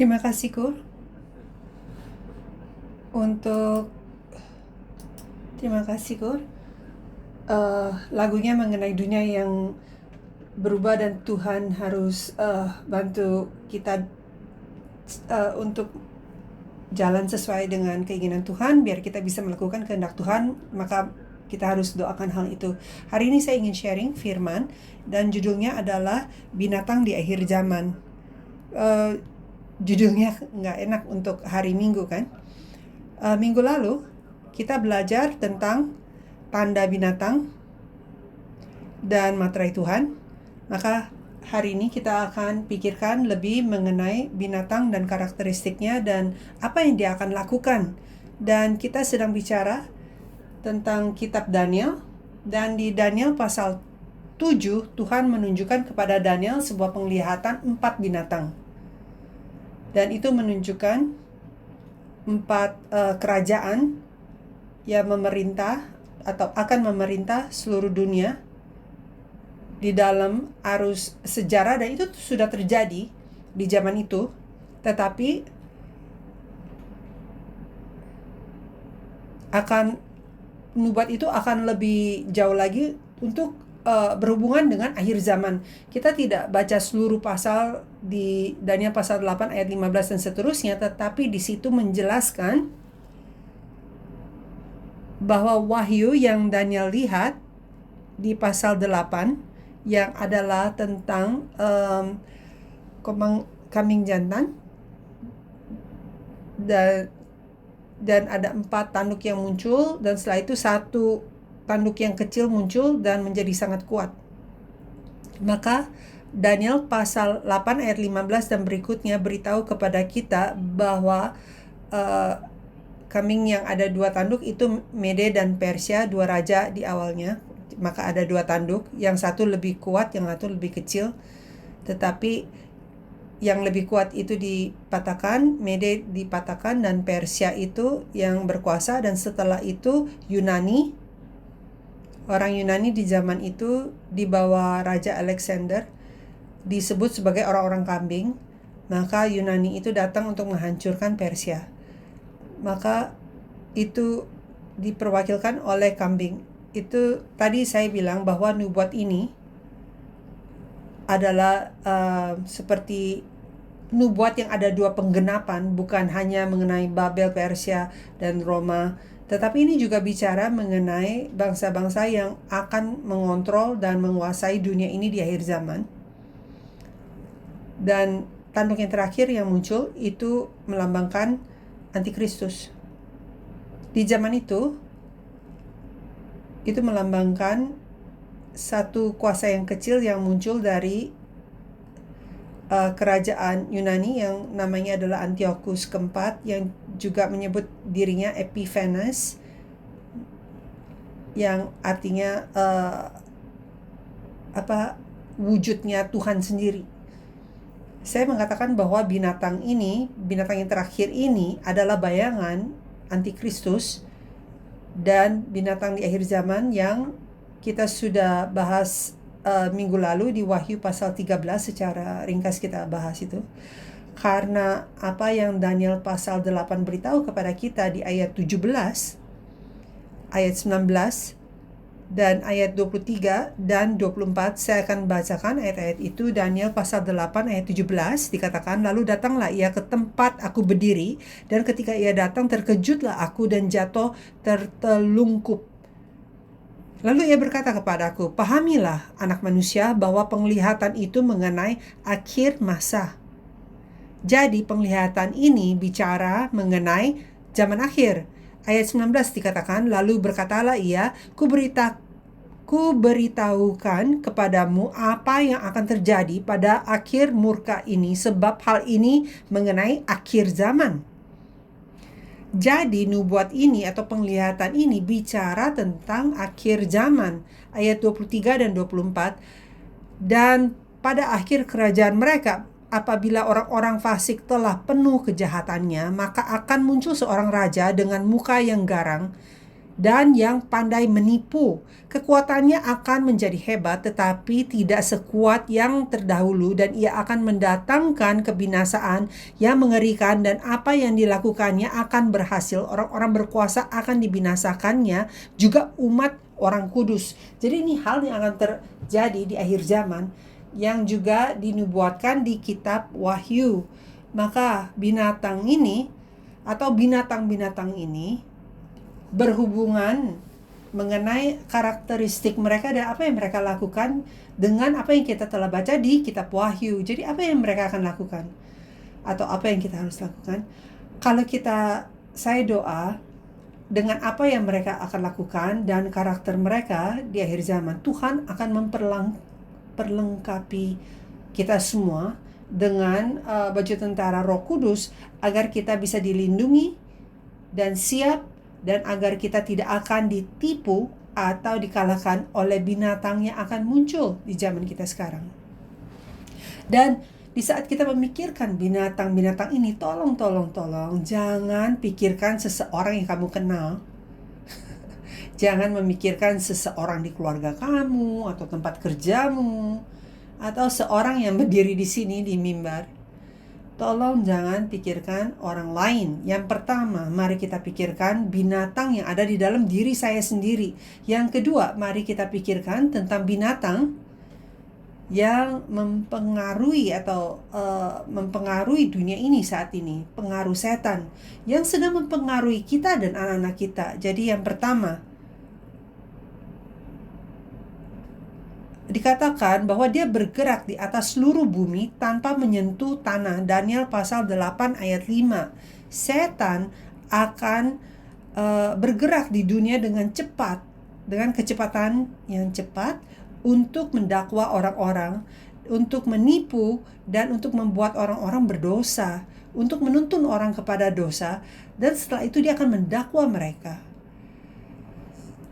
Terima kasih, Kur, untuk terima kasih, Kur. Lagunya mengenai dunia yang berubah dan Tuhan harus bantu kita untuk jalan sesuai dengan keinginan Tuhan biar kita bisa melakukan kehendak Tuhan, maka kita harus doakan hal itu. Hari ini saya ingin sharing firman dan judulnya adalah binatang di akhir zaman. Judulnya nggak enak untuk hari Minggu kan? Minggu lalu kita belajar tentang tanda binatang dan materai Tuhan. Maka hari ini kita akan pikirkan lebih mengenai binatang dan karakteristiknya dan apa yang dia akan lakukan. Dan kita sedang bicara tentang kitab Daniel, dan di Daniel pasal 7 Tuhan menunjukkan kepada Daniel sebuah penglihatan 4 binatang. Dan itu menunjukkan 4 kerajaan yang memerintah atau akan memerintah seluruh dunia di dalam arus sejarah, dan itu sudah terjadi di zaman itu. Tetapi nubuat itu akan lebih jauh lagi untuk berhubungan dengan akhir zaman. Kita tidak baca seluruh pasal di Daniel pasal 8 ayat 15 dan seterusnya, tetapi di situ menjelaskan bahwa wahyu yang Daniel lihat di pasal 8 yang adalah tentang kambing jantan, dan ada 4 tanduk yang muncul, dan setelah itu 1 tanduk yang kecil muncul dan menjadi sangat kuat. Maka Daniel pasal 8 ayat 15 dan berikutnya beritahu kepada kita bahwa kambing yang ada 2 tanduk itu Mede dan Persia, 2 raja di awalnya. Maka ada 2 tanduk, yang satu lebih kuat, yang satu lebih kecil. Tetapi yang lebih kuat itu dipatahkan, Mede dipatahkan, dan Persia itu yang berkuasa. Dan setelah itu Yunani, orang Yunani di zaman itu di bawah Raja Alexander disebut sebagai orang-orang kambing. Maka Yunani itu datang untuk menghancurkan Persia. Maka itu diperwakilkan oleh kambing. Itu tadi saya bilang bahwa nubuat ini adalah seperti nubuat yang ada 2 penggenapan, bukan hanya mengenai Babel, Persia, dan Roma, tetapi ini juga bicara mengenai bangsa-bangsa yang akan mengontrol dan menguasai dunia ini di akhir zaman. Dan tanduk yang terakhir yang muncul itu melambangkan Antikristus. Di zaman itu melambangkan satu kuasa yang kecil yang muncul dari kerajaan Yunani yang namanya adalah Antiochus keempat, yang juga menyebut dirinya Epiphanes, yang artinya wujudnya Tuhan sendiri. Saya mengatakan bahwa binatang yang terakhir ini adalah bayangan Antikristus dan binatang di akhir zaman yang kita sudah bahas minggu lalu di Wahyu pasal 13. Secara ringkas kita bahas itu. Karena apa yang Daniel pasal 8 beritahu kepada kita di ayat 17, ayat 19, dan ayat 23 dan 24, saya akan bacakan ayat-ayat itu. Daniel pasal 8 ayat 17 dikatakan, "Lalu datanglah ia ke tempat aku berdiri, dan ketika ia datang terkejutlah aku dan jatuh tertelungkup. Lalu ia berkata kepadaku, 'Pahamilah, anak manusia, bahwa penglihatan itu mengenai akhir masa.'" Jadi penglihatan ini bicara mengenai zaman akhir. Ayat 19 dikatakan, "Lalu berkatalah ia, Kuberitahukan kepadamu apa yang akan terjadi pada akhir murka ini, sebab hal ini mengenai akhir zaman." Jadi nubuat ini atau penglihatan ini bicara tentang akhir zaman. Ayat 23 dan 24, "Dan pada akhir kerajaan mereka, apabila orang-orang fasik telah penuh kejahatannya, maka akan muncul seorang raja dengan muka yang garang. dan yang pandai menipu. Kekuatannya akan menjadi hebat tetapi tidak sekuat yang terdahulu, dan ia akan mendatangkan kebinasaan yang mengerikan, dan apa yang dilakukannya akan berhasil. Orang-orang berkuasa akan dibinasakannya, juga umat orang kudus. Jadi ini hal yang akan terjadi di akhir zaman yang juga dinubuatkan di kitab Wahyu. Maka binatang ini atau binatang-binatang ini berhubungan mengenai karakteristik mereka dan apa yang mereka lakukan dengan apa yang kita telah baca di kitab Wahyu. Jadi apa yang mereka akan lakukan atau apa yang kita harus lakukan? Kalau saya doa dengan apa yang mereka akan lakukan dan karakter mereka di akhir zaman, Tuhan akan memperlengkapi kita semua dengan baju tentara Roh Kudus agar kita bisa dilindungi dan siap, dan agar kita tidak akan ditipu atau dikalahkan oleh binatang yang akan muncul di zaman kita sekarang. Dan di saat kita memikirkan binatang-binatang ini, tolong jangan pikirkan seseorang yang kamu kenal. Jangan memikirkan seseorang di keluarga kamu atau tempat kerjamu atau seorang yang berdiri di sini di mimbar. Tolong jangan pikirkan orang lain. Yang pertama, mari kita pikirkan binatang yang ada di dalam diri saya sendiri. Yang kedua, mari kita pikirkan tentang binatang yang mempengaruhi atau mempengaruhi dunia ini saat ini. Pengaruh setan yang sedang mempengaruhi kita dan anak-anak kita. Jadi yang pertama, dikatakan bahwa dia bergerak di atas seluruh bumi tanpa menyentuh tanah. Daniel pasal 8 ayat 5. Setan akan bergerak di dunia dengan cepat, dengan kecepatan yang cepat, untuk mendakwa orang-orang, untuk menipu, dan untuk membuat orang-orang berdosa, untuk menuntun orang kepada dosa, dan setelah itu dia akan mendakwa mereka.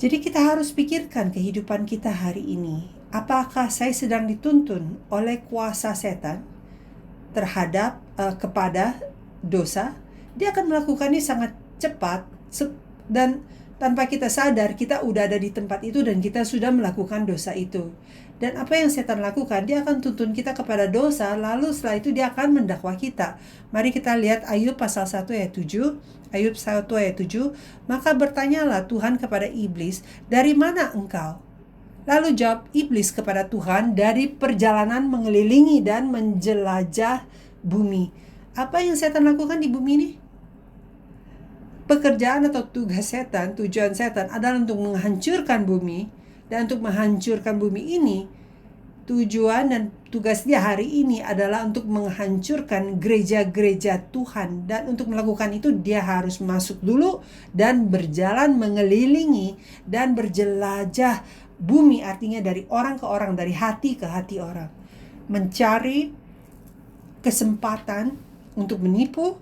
Jadi kita harus pikirkan kehidupan kita hari ini. Apakah saya sedang dituntun oleh kuasa setan terhadap kepada dosa? Dia akan melakukannya sangat cepat, dan tanpa kita sadar kita udah ada di tempat itu dan kita sudah melakukan dosa itu. Dan apa yang setan lakukan? Dia akan tuntun kita kepada dosa, lalu setelah itu dia akan mendakwa kita. Mari kita lihat Ayub pasal 1 ayat 7. Ayub 1 ayat 7. Maka bertanyalah Tuhan kepada iblis, dari mana engkau? Lalu jawab iblis kepada Tuhan, dari perjalanan mengelilingi dan menjelajah bumi. Apa yang setan lakukan di bumi ini? Pekerjaan atau tugas setan, tujuan setan adalah untuk menghancurkan bumi. Dan untuk menghancurkan bumi ini, tujuan dan tugas dia hari ini adalah untuk menghancurkan gereja-gereja Tuhan. Dan untuk melakukan itu dia harus masuk dulu dan berjalan mengelilingi dan berjelajah bumi, artinya dari orang ke orang, dari hati ke hati orang, mencari kesempatan untuk menipu,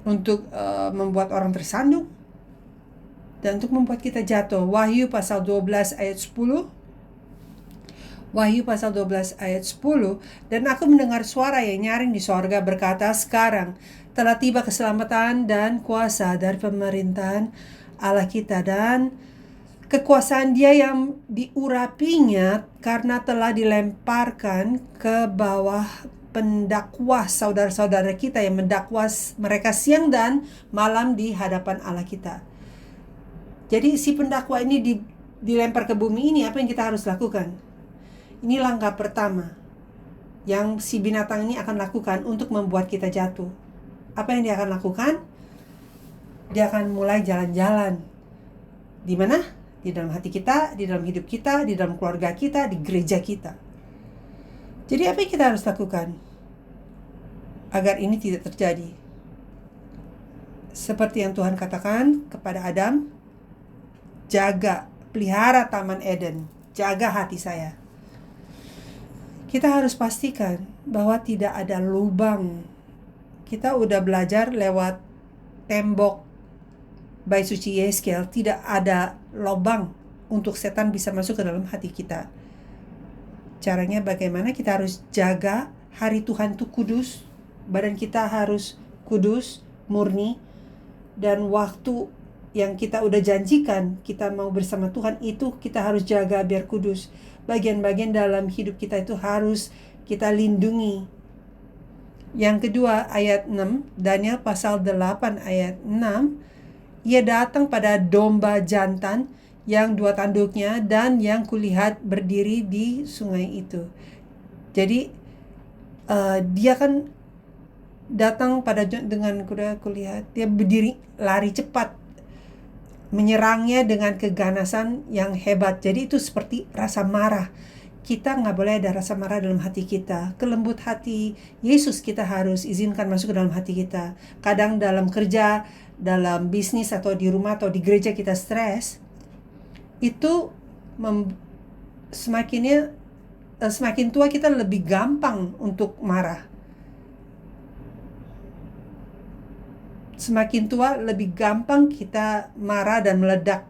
untuk membuat orang tersandung, dan untuk membuat kita jatuh. Wahyu pasal 12 ayat 10. Wahyu pasal 12 ayat 10. Dan aku mendengar suara yang nyaring di sorga berkata, sekarang telah tiba keselamatan dan kuasa dari pemerintahan Allah kita dan kekuasaan dia yang diurapinya, karena telah dilemparkan ke bawah pendakwa saudara-saudara kita yang mendakwa mereka siang dan malam di hadapan Allah kita. Jadi si pendakwa ini dilempar ke bumi ini. Apa yang kita harus lakukan? Ini langkah pertama yang si binatang ini akan lakukan untuk membuat kita jatuh. Apa yang dia akan lakukan? Dia akan mulai jalan-jalan. Di mana? Di dalam hati kita, di dalam hidup kita, di dalam keluarga kita, di gereja kita. Jadi apa yang kita harus lakukan agar ini tidak terjadi? Seperti yang Tuhan katakan kepada Adam, jaga, pelihara Taman Eden, jaga hati saya. Kita harus pastikan bahwa tidak ada lubang. Kita udah belajar lewat tembok Bait Suci Yeskel, tidak ada lubang untuk setan bisa masuk ke dalam hati kita. Caranya bagaimana? Kita harus jaga hari Tuhan itu kudus, badan kita harus kudus, murni, dan waktu yang kita udah janjikan kita mau bersama Tuhan, itu kita harus jaga biar kudus. Bagian-bagian dalam hidup kita itu harus kita lindungi. Yang kedua, ayat 6, Daniel pasal 8 ayat 6, ia datang pada domba jantan yang 2 tanduknya dan yang kulihat berdiri di sungai itu. Jadi dia kan datang dengan kuda, kulihat dia berdiri, lari cepat, menyerangnya dengan keganasan yang hebat. Jadi itu seperti rasa marah. Kita nggak boleh ada rasa marah dalam hati kita. Kelembut hati Yesus kita harus izinkan masuk ke dalam hati kita. Kadang dalam kerja, dalam bisnis, atau di rumah, atau di gereja kita stres, itu semakin tua kita lebih gampang untuk marah. Semakin tua lebih gampang kita marah dan meledak.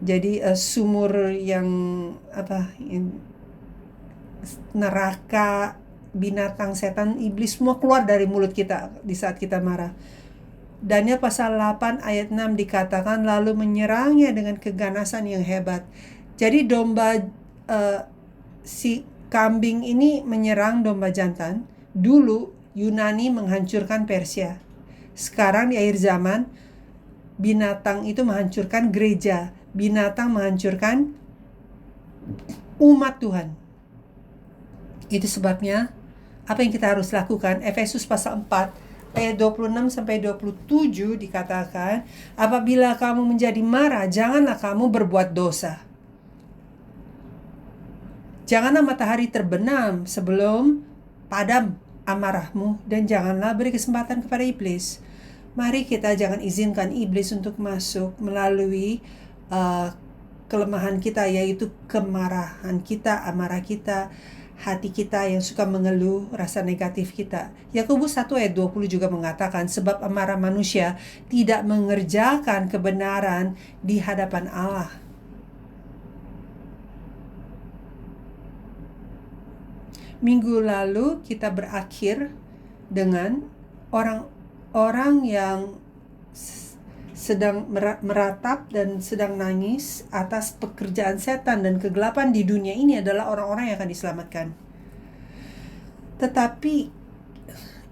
Jadi sumur yang neraka, binatang, setan, iblis semua keluar dari mulut kita di saat kita marah. Daniel pasal 8 ayat 6 dikatakan lalu menyerangnya dengan keganasan yang hebat. Jadi si kambing ini menyerang domba jantan. Dulu Yunani menghancurkan Persia. Sekarang di akhir zaman binatang itu menghancurkan gereja. Binatang menghancurkan umat Tuhan. Itu sebabnya apa yang kita harus lakukan? Efesus pasal 4 ayat 26 sampai 27 dikatakan, apabila kamu menjadi marah, janganlah kamu berbuat dosa. Janganlah matahari terbenam sebelum padam amarahmu, dan janganlah beri kesempatan kepada iblis. Mari kita jangan izinkan iblis untuk masuk melalui kelemahan kita, yaitu kemarahan kita, amarah kita, hati kita yang suka mengeluh, rasa negatif kita. Yakobus 1 ayat 20 juga mengatakan, sebab amarah manusia tidak mengerjakan kebenaran di hadapan Allah. Minggu lalu kita berakhir dengan orang-orang yang sedang meratap dan sedang nangis atas pekerjaan setan dan kegelapan di dunia ini adalah orang-orang yang akan diselamatkan. Tetapi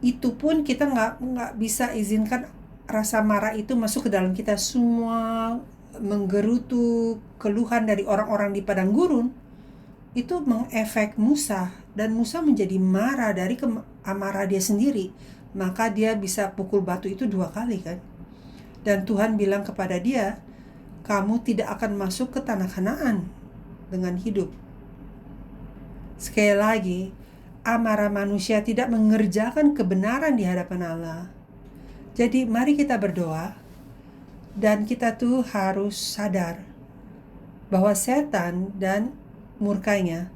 itu pun kita nggak bisa izinkan rasa marah itu masuk ke dalam kita. Semua menggerutu keluhan dari orang-orang di padang gurun itu mengefek Musa, dan Musa menjadi marah dari amarah dia sendiri. Maka dia bisa pukul batu itu 2 kali kan. Dan Tuhan bilang kepada dia, kamu tidak akan masuk ke tanah Kanaan dengan hidup. Sekali lagi, amarah manusia tidak mengerjakan kebenaran di hadapan Allah. Jadi mari kita berdoa, dan kita tuh harus sadar bahwa setan dan murkanya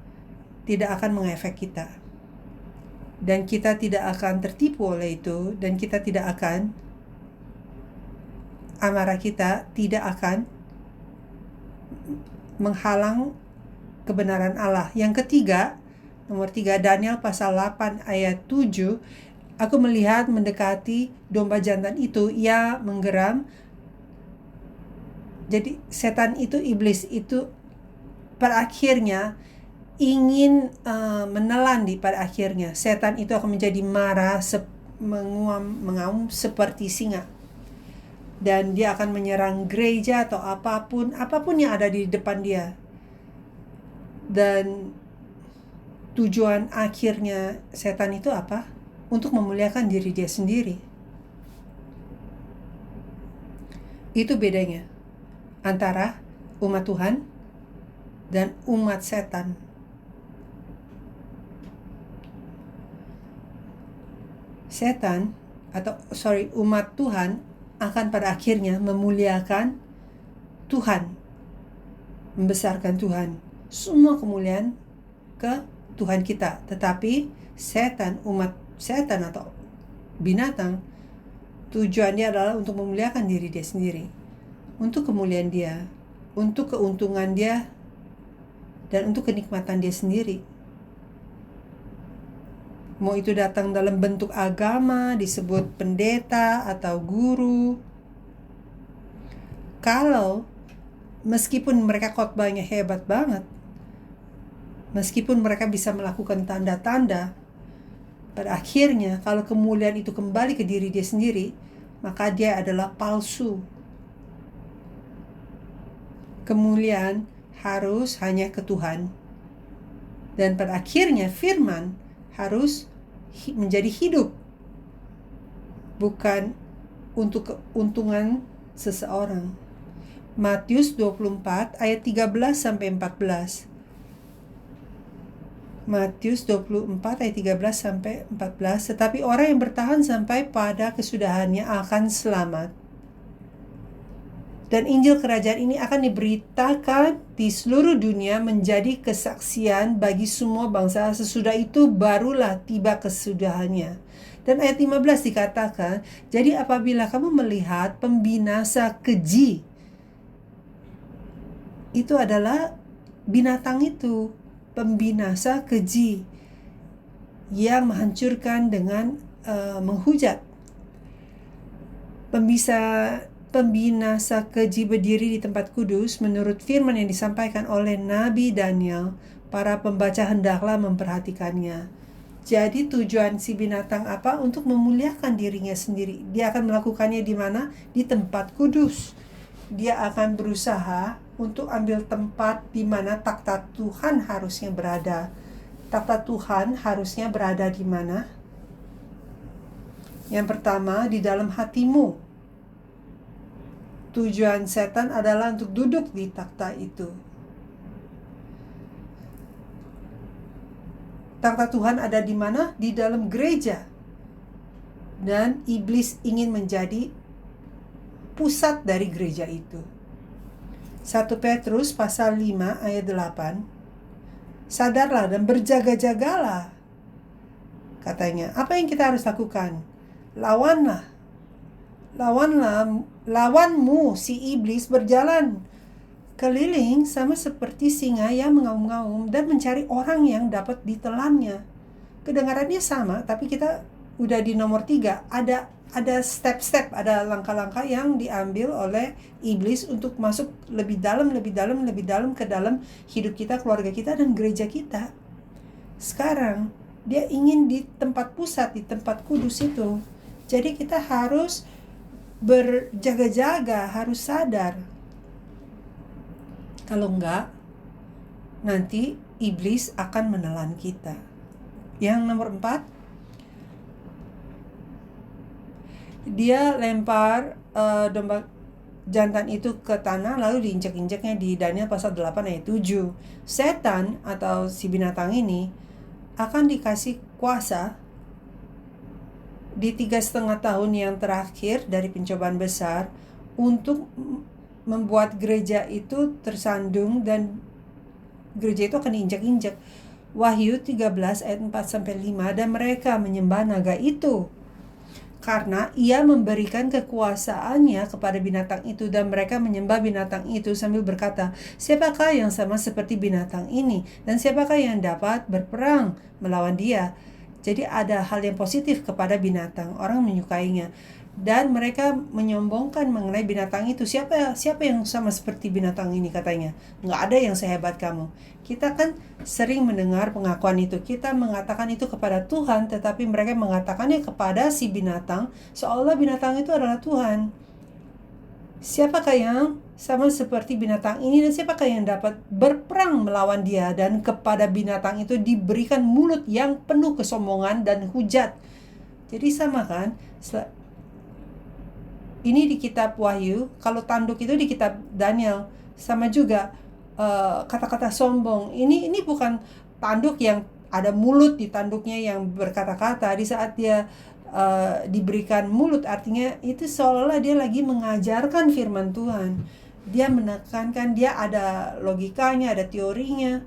tidak akan mengefek kita. Dan kita tidak akan tertipu oleh itu, dan kita tidak akan, amarah kita tidak akan menghalang kebenaran Allah. Yang ketiga, nomor 3, Daniel pasal 8 ayat 7, aku melihat mendekati domba jantan itu, ia menggeram. Jadi setan itu, iblis itu pada akhirnya ingin menelan. Pada akhirnya setan itu akan menjadi marah, mengaum seperti singa, dan dia akan menyerang gereja atau apapun yang ada di depan dia. Dan tujuan akhirnya setan itu apa? Untuk memuliakan diri dia sendiri. Itu bedanya antara umat Tuhan dan umat setan. Umat Tuhan akan pada akhirnya memuliakan Tuhan, membesarkan Tuhan. Semua kemuliaan ke Tuhan kita. Tetapi umat setan atau binatang, tujuannya adalah untuk memuliakan diri dia sendiri, untuk kemuliaan dia, untuk keuntungan dia, dan untuk kenikmatan dia sendiri. Mau itu datang dalam bentuk agama, disebut pendeta atau guru. Kalau meskipun mereka khotbahnya hebat banget, meskipun mereka bisa melakukan tanda-tanda, pada akhirnya kalau kemuliaan itu kembali ke diri dia sendiri, maka dia adalah palsu. Kemuliaan harus hanya ke Tuhan. Dan pada akhirnya firman harus menjadi hidup, bukan untuk keuntungan seseorang. Matius 24 ayat 13 sampai 14. Matius 24 ayat 13 sampai 14. Tetapi orang yang bertahan sampai pada kesudahannya akan selamat. Dan Injil kerajaan ini akan diberitakan di seluruh dunia menjadi kesaksian bagi semua bangsa. Sesudah itu barulah tiba kesudahannya. Dan ayat 15 dikatakan, jadi apabila kamu melihat pembinasa keji, itu adalah binatang itu, pembinasa keji yang menghancurkan dengan menghujat. Pembinasa keji berdiri di tempat kudus. Menurut firman yang disampaikan oleh Nabi Daniel, para pembaca hendaklah memperhatikannya. Jadi tujuan si binatang apa? Untuk memuliakan dirinya sendiri. Dia akan melakukannya di mana? Di tempat kudus. Dia akan berusaha untuk ambil tempat di mana takhta Tuhan harusnya berada. Takhta Tuhan harusnya berada di mana? Yang pertama, di dalam hatimu. Tujuan setan adalah untuk duduk di takhta itu. Takhta Tuhan ada di mana? Di dalam gereja. Dan iblis ingin menjadi pusat dari gereja itu. 1 Petrus pasal 5 ayat 8. Sadarlah dan berjaga-jagalah. Katanya, apa yang kita harus lakukan? Lawanmu si iblis berjalan keliling sama seperti singa yang mengaum-ngaum dan mencari orang yang dapat ditelannya. Kedengarannya sama, tapi kita udah di nomor 3. Ada step-step, ada langkah-langkah yang diambil oleh iblis untuk masuk lebih dalam ke dalam hidup kita, keluarga kita, dan gereja kita. Sekarang dia ingin di tempat pusat, di tempat kudus itu. Jadi kita harus berjaga-jaga, harus sadar. Kalau enggak, nanti iblis akan menelan kita. Yang nomor 4, dia lempar domba jantan itu ke tanah lalu diinjak-injaknya di Daniel pasal 8 ayat 7. Setan atau si binatang ini akan dikasih kuasa di 3,5 tahun yang terakhir dari pencobaan besar untuk membuat gereja itu tersandung dan gereja itu akan diinjak-injak. Wahyu 13 ayat 4-5, dan mereka menyembah naga itu karena ia memberikan kekuasaannya kepada binatang itu, dan mereka menyembah binatang itu sambil berkata, siapakah yang sama seperti binatang ini dan siapakah yang dapat berperang melawan dia? Jadi ada hal yang positif kepada binatang, orang menyukainya. Dan mereka menyombongkan mengenai binatang itu. Siapa yang sama seperti binatang ini, katanya. Nggak ada yang sehebat kamu. Kita kan sering mendengar pengakuan itu. Kita mengatakan itu kepada Tuhan, tetapi mereka mengatakannya kepada si binatang, seolah binatang itu adalah Tuhan. Siapakah yang sama seperti binatang ini dan siapakah yang dapat berperang melawan dia? Dan kepada binatang itu diberikan mulut yang penuh kesombongan dan hujat. Jadi sama kan? Ini di kitab Wahyu, kalau tanduk itu di kitab Daniel sama juga. Kata-kata sombong ini bukan tanduk yang ada mulut di tanduknya yang berkata-kata. Di saat dia diberikan mulut, artinya itu seolah-olah dia lagi mengajarkan firman Tuhan. Dia menekankan, dia ada logikanya, ada teorinya.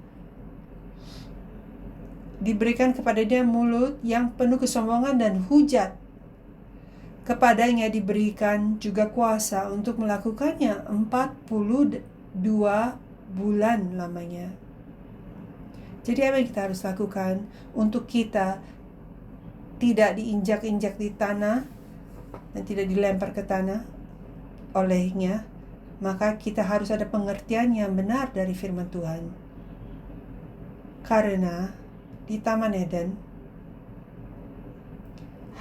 Diberikan kepada dia mulut yang penuh kesombongan dan hujat. Kepadanya diberikan juga kuasa untuk melakukannya 42 bulan lamanya. Jadi apa yang kita harus lakukan untuk kita tidak diinjak-injak di tanah dan tidak dilempar ke tanah olehnya, maka kita harus ada pengertian yang benar dari firman Tuhan. Karena di Taman Eden,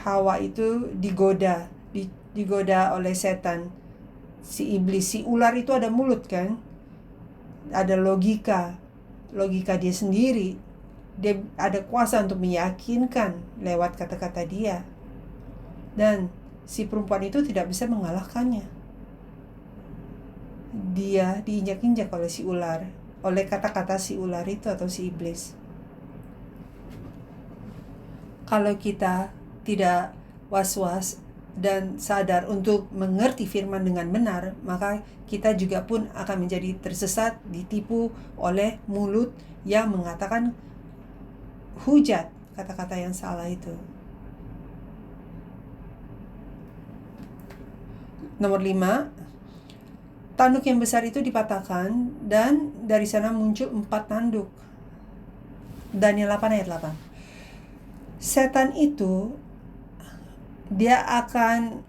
Hawa itu digoda oleh setan. Si iblis, si ular itu ada mulut kan? Ada logika dia sendiri. Dia ada kuasa untuk meyakinkan lewat kata-kata dia. Dan si perempuan itu tidak bisa mengalahkannya. Dia diinjak-injak oleh si ular, oleh kata-kata si ular itu atau si iblis. Kalau kita tidak was-was dan sadar untuk mengerti firman dengan benar, maka kita juga pun akan menjadi tersesat, ditipu oleh mulut yang mengatakan hujat, kata-kata yang salah itu. Nomor 5, tanduk yang besar itu dipatahkan dan dari sana muncul 4 tanduk. Daniel 8 ayat 8. Setan itu dia akan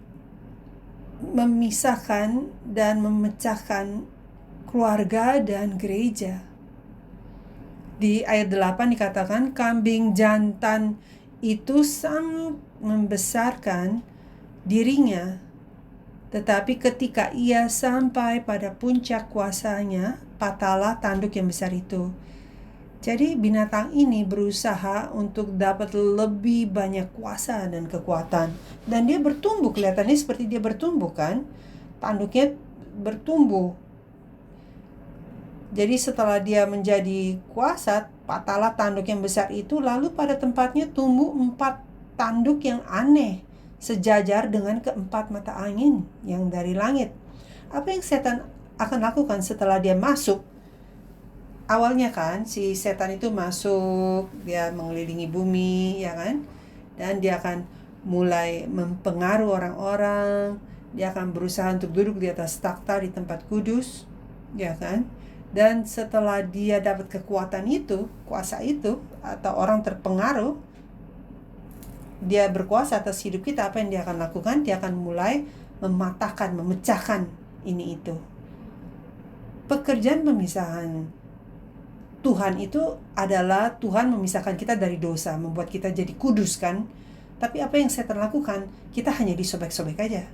memisahkan dan memecahkan keluarga dan gereja. Di ayat 8 dikatakan kambing jantan itu sangat membesarkan dirinya, tetapi ketika ia sampai pada puncak kuasanya, patahlah tanduk yang besar itu. Jadi binatang ini berusaha untuk dapat lebih banyak kuasa dan kekuatan. Dan dia bertumbuh, kelihatannya seperti dia bertumbuh kan. Tanduknya bertumbuh. Jadi setelah dia menjadi kuasa, patahlah tanduk yang besar itu. Lalu pada tempatnya tumbuh 4 tanduk yang aneh, sejajar dengan keempat mata angin yang dari langit. Apa yang setan akan lakukan setelah dia masuk? Awalnya kan si setan itu masuk, dia mengelilingi bumi, ya kan? Dan dia akan mulai mempengaruhi orang-orang. Dia akan berusaha untuk duduk di atas takhta di tempat kudus, ya kan? Dan setelah dia dapat kekuatan itu, kuasa itu, atau orang terpengaruh, dia berkuasa atas hidup kita, apa yang dia akan lakukan? Dia akan mulai mematahkan, memecahkan ini itu. Pekerjaan pemisahan Tuhan itu adalah Tuhan memisahkan kita dari dosa, membuat kita jadi kudus kan. Tapi apa yang setan lakukan? Kita hanya disobek-sobek aja.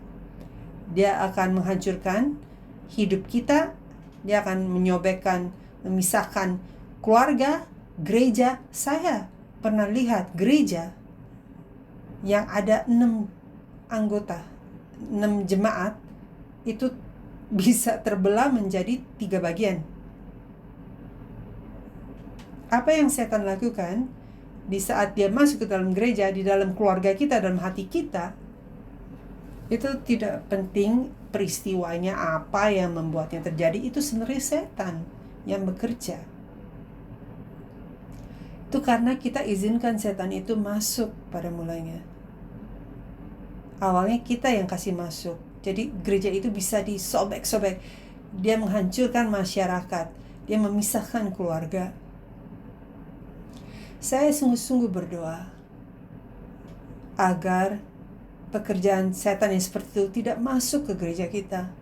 Dia akan menghancurkan hidup kita. Dia akan menyobekkan, memisahkan keluarga, gereja. Saya pernah lihat gereja yang ada 6 anggota, 6 jemaat, itu bisa terbelah menjadi 3 bagian. Apa yang setan lakukan di saat dia masuk ke dalam gereja, di dalam keluarga kita, dalam hati kita, itu tidak penting peristiwanya apa yang membuatnya terjadi. Itu sebenarnya setan yang bekerja. Itu karena kita izinkan setan itu masuk pada mulanya. Awalnya kita yang kasih masuk. Jadi gereja itu bisa disobek-sobek. Dia menghancurkan masyarakat. Dia memisahkan keluarga. Saya sungguh-sungguh berdoa agar pekerjaan setan yang seperti itu tidak masuk ke gereja kita.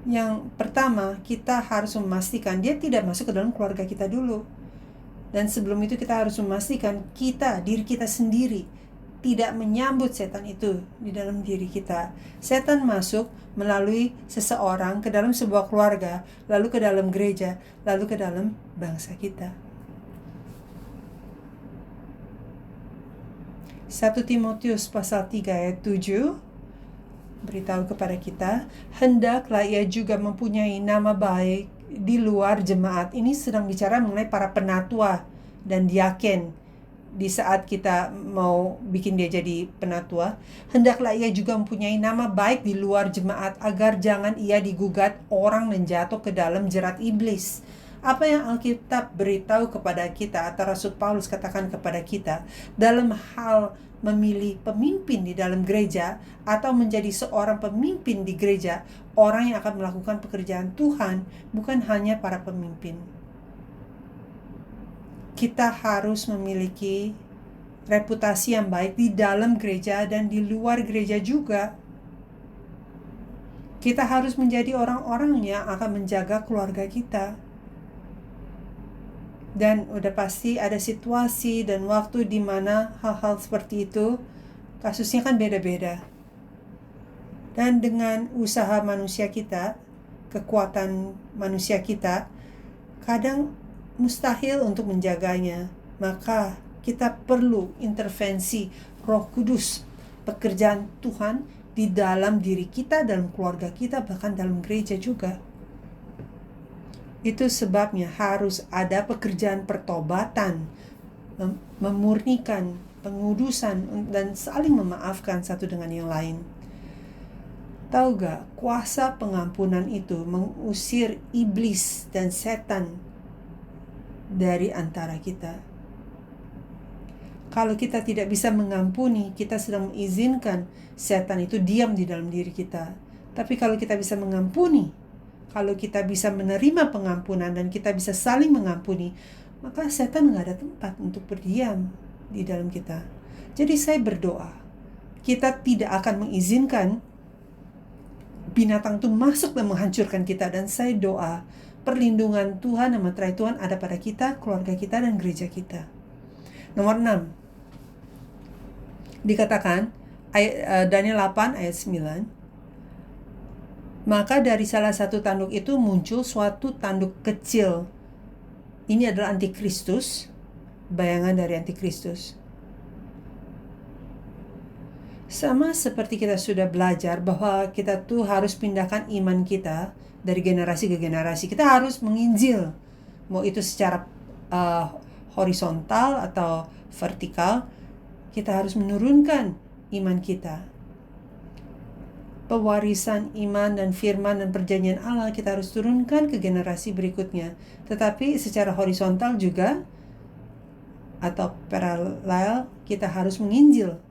Yang pertama, kita harus memastikan dia tidak masuk ke dalam keluarga kita dulu. Dan sebelum itu kita harus memastikan diri kita sendiri tidak menyambut setan itu di dalam diri kita. Setan masuk melalui seseorang ke dalam sebuah keluarga, lalu ke dalam gereja, lalu ke dalam bangsa kita. 1 Timotius pasal 3 ayat 7 beritahu kepada kita, hendaklah ia juga mempunyai nama baik di luar jemaat. Ini sedang bicara mengenai para penatua dan diaken. Di saat kita mau bikin dia jadi penatua, hendaklah ia juga mempunyai nama baik di luar jemaat, agar jangan ia digugat orang dan jatuh ke dalam jerat iblis. Apa yang Alkitab beritahu kepada kita atau Rasul Paulus katakan kepada kita dalam hal memilih pemimpin di dalam gereja atau menjadi seorang pemimpin di gereja, orang yang akan melakukan pekerjaan Tuhan, bukan hanya para pemimpin. Kita harus memiliki reputasi yang baik di dalam gereja dan di luar gereja juga. Kita harus menjadi orang-orang yang akan menjaga keluarga kita. Dan udah pasti ada situasi dan waktu di mana hal-hal seperti itu kasusnya kan beda-beda. Dan dengan usaha manusia kita, kekuatan manusia kita, kadang mustahil untuk menjaganya. Maka kita perlu intervensi Roh Kudus, pekerjaan Tuhan di dalam diri kita, dalam keluarga kita, bahkan dalam gereja juga. Itu sebabnya harus ada pekerjaan pertobatan, memurnikan, pengudusan, dan saling memaafkan satu dengan yang lain. Tahu gak, kuasa pengampunan itu mengusir iblis dan setan dari antara kita. Kalau kita tidak bisa mengampuni, kita sedang mengizinkan setan itu diam di dalam diri kita. Tapi kalau kita bisa mengampuni, kalau kita bisa menerima pengampunan dan kita bisa saling mengampuni, maka setan gak ada tempat untuk berdiam di dalam kita. Jadi saya berdoa, kita tidak akan mengizinkan binatang itu masuk dan menghancurkan kita. Dan saya doa perlindungan Tuhan dan meterai Tuhan ada pada kita, keluarga kita, dan gereja kita. Nomor 6 dikatakan, Daniel 8 ayat 9, maka dari salah satu tanduk itu muncul suatu tanduk kecil. Ini adalah antikristus, bayangan dari antikristus. Sama seperti kita sudah belajar bahwa kita tuh harus pindahkan iman kita dari generasi ke generasi. Kita harus menginjil, mau itu secara horizontal atau vertikal. Kita harus menurunkan iman kita. Pewarisan iman dan firman dan perjanjian Allah kita harus turunkan ke generasi berikutnya. Tetapi secara horizontal juga atau paralel kita harus menginjil,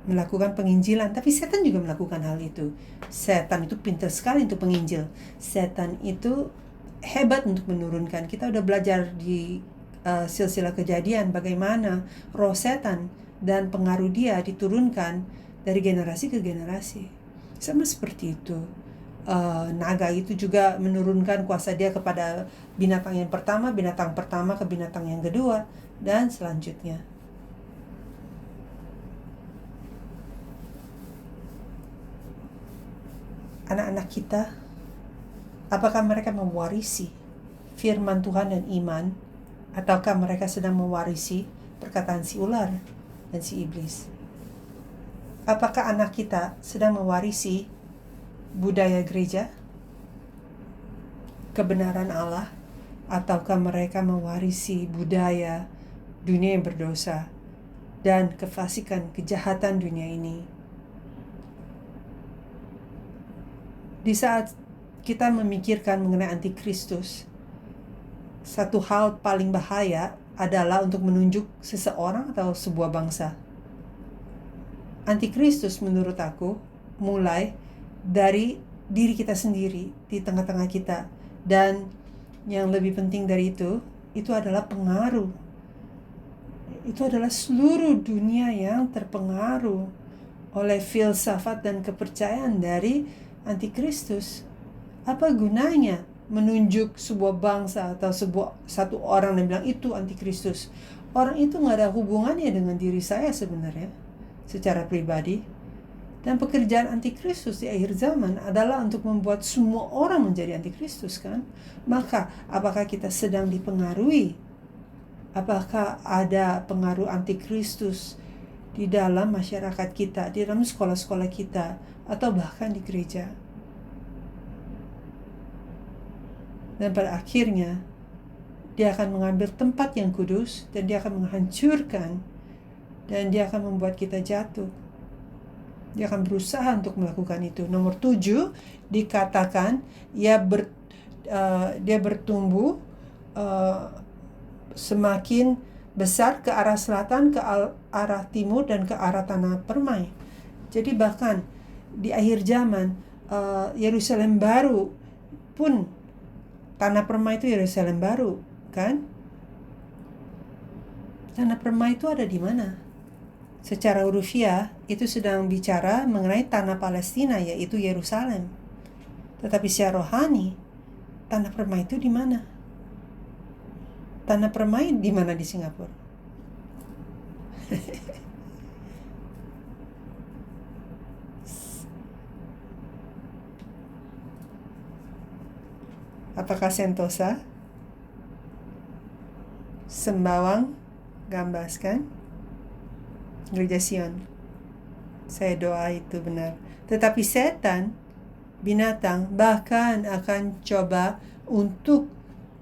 melakukan penginjilan. Tapi setan juga melakukan hal itu. Setan itu pintar sekali untuk penginjil. Setan itu hebat untuk menurunkan. Kita udah belajar di silsilah kejadian bagaimana roh setan dan pengaruh dia diturunkan dari generasi ke generasi. Sama seperti itu, naga itu juga menurunkan kuasa dia kepada binatang yang pertama, binatang pertama ke binatang yang kedua, dan selanjutnya. Anak-anak kita, apakah mereka mewarisi firman Tuhan dan iman, ataukah mereka sedang mewarisi perkataan si ular dan si iblis? Apakah anak kita sedang mewarisi budaya gereja, kebenaran Allah, ataukah mereka mewarisi budaya dunia yang berdosa dan kefasikan, kejahatan dunia ini? Di saat kita memikirkan mengenai antikristus, satu hal paling bahaya adalah untuk menunjuk seseorang atau sebuah bangsa. Antikristus menurut aku mulai dari diri kita sendiri di tengah-tengah kita. Dan yang lebih penting dari itu adalah pengaruh. Itu adalah seluruh dunia yang terpengaruh oleh filsafat dan kepercayaan dari antikristus. Apa gunanya menunjuk sebuah bangsa atau satu orang dan bilang itu antikristus? Orang itu gak ada hubungannya dengan diri saya sebenarnya secara pribadi. Dan pekerjaan antikristus di akhir zaman adalah untuk membuat semua orang menjadi antikristus, kan? Maka apakah kita sedang dipengaruhi? Apakah ada pengaruh antikristus di dalam masyarakat kita, di dalam sekolah-sekolah kita, atau bahkan di gereja? Dan pada akhirnya dia akan mengambil tempat yang kudus dan dia akan menghancurkan, dan dia akan membuat kita jatuh. Dia akan berusaha untuk melakukan itu. Nomor 7 dikatakan dia bertumbuh semakin besar ke arah selatan, ke arah timur, dan ke arah tanah permai. Jadi bahkan di akhir zaman Yerusalem baru pun, tanah permai itu Yerusalem baru, kan? Tanah permai itu ada di mana? Secara urufiah, itu sedang bicara mengenai tanah Palestina, yaitu Yerusalem. Tetapi secara rohani, tanah permai itu di mana? Tanah permai di mana di Singapura? Apakah Sentosa, Sembawang, Gambaskan, Gereja Sion? Saya doa itu benar. Tetapi setan, binatang, bahkan akan coba untuk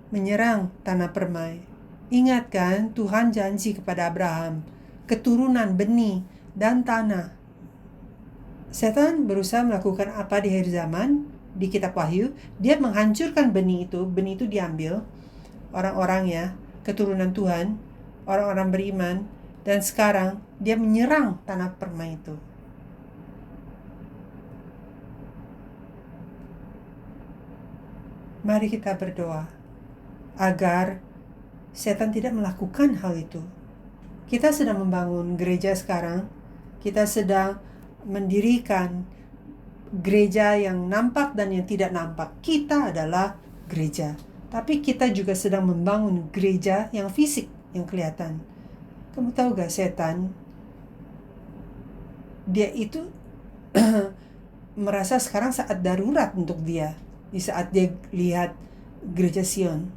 menyerang tanah permai. Ingat kan, Tuhan janji kepada Abraham, keturunan, benih, dan tanah. Setan berusaha melakukan apa di akhir zaman? Di kitab Wahyu, dia menghancurkan benih itu diambil, orang-orangnya, keturunan Tuhan, orang-orang beriman, dan sekarang dia menyerang tanah permai itu. Mari kita berdoa agar setan tidak melakukan hal itu. Kita sedang membangun gereja sekarang, kita sedang mendirikan gereja yang nampak dan yang tidak nampak. Kita adalah gereja, tapi kita juga sedang membangun gereja yang fisik, yang kelihatan. Kamu tahu gak, setan, dia itu merasa sekarang saat darurat untuk dia, di saat dia lihat gereja Sion.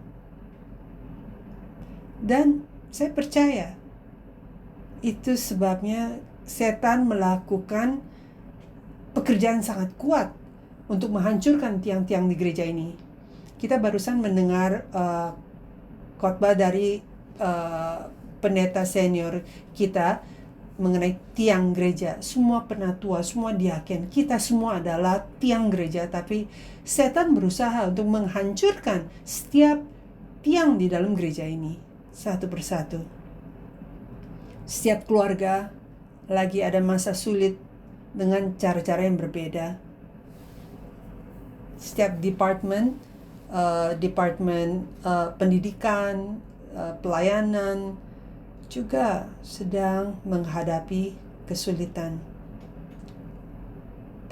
Dan saya percaya itu sebabnya setan melakukan pekerjaan sangat kuat untuk menghancurkan tiang-tiang di gereja ini. Kita barusan mendengar khotbah dari pendeta senior kita mengenai tiang gereja. Semua penatua, semua diaken, kita semua adalah tiang gereja. Tapi setan berusaha untuk menghancurkan setiap tiang di dalam gereja ini, satu persatu. Setiap keluarga lagi ada masa sulit dengan cara-cara yang berbeda. Setiap departemen pendidikan, pelayanan juga sedang menghadapi kesulitan.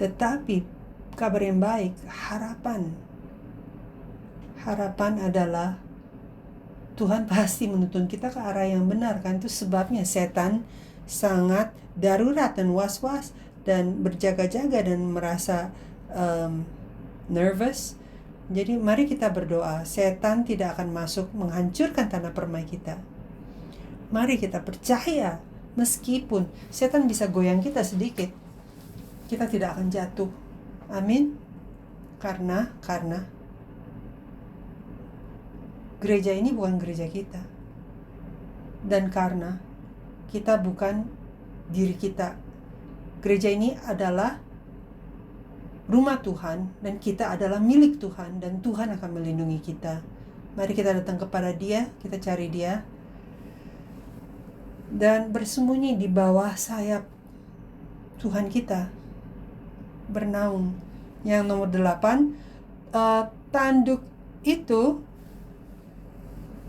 Tetapi kabar yang baik, harapan adalah Tuhan pasti menuntun kita ke arah yang benar, kan? Itu sebabnya setan sangat darurat dan was-was dan berjaga-jaga dan merasa nervous. Jadi mari kita berdoa, setan tidak akan masuk menghancurkan tanah permai kita. Mari kita percaya, meskipun setan bisa goyang kita sedikit, kita tidak akan jatuh. Amin. Karena gereja ini bukan gereja kita. Dan karena kita bukan diri kita. Gereja ini adalah rumah Tuhan dan kita adalah milik Tuhan dan Tuhan akan melindungi kita. Mari kita datang kepada Dia, kita cari Dia dan bersembunyi di bawah sayap Tuhan kita. Bernaung. Yang nomor 8, tanduk itu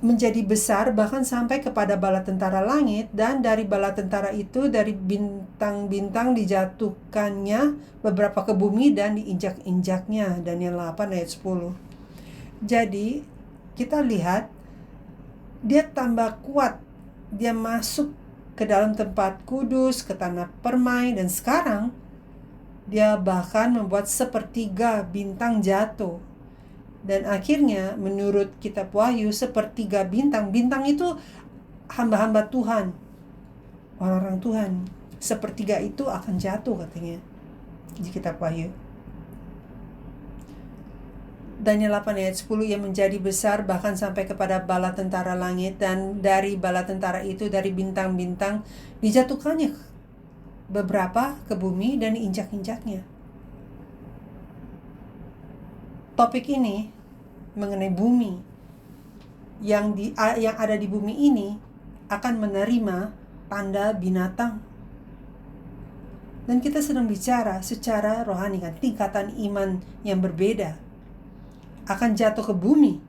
menjadi besar bahkan sampai kepada bala tentara langit, dan dari bala tentara itu, dari bintang-bintang dijatuhkannya beberapa ke bumi dan diinjak-injaknya. Daniel 8 ayat 10. Jadi kita lihat dia tambah kuat, dia masuk ke dalam tempat kudus, ke tanah permai, dan sekarang dia bahkan membuat sepertiga bintang jatuh. Dan akhirnya menurut kitab Wahyu, sepertiga bintang itu hamba-hamba Tuhan, orang-orang Tuhan. Sepertiga itu akan jatuh katanya di kitab Wahyu. Daniel 8 ayat 10, ia menjadi besar bahkan sampai kepada bala tentara langit, dan dari bala tentara itu, dari bintang-bintang dijatuhkannya beberapa ke bumi dan diinjak-injaknya. Topik ini mengenai bumi yang ada di bumi ini akan menerima tanda binatang. Dan kita sedang bicara secara rohani, kan, tingkatan iman yang berbeda akan jatuh ke bumi.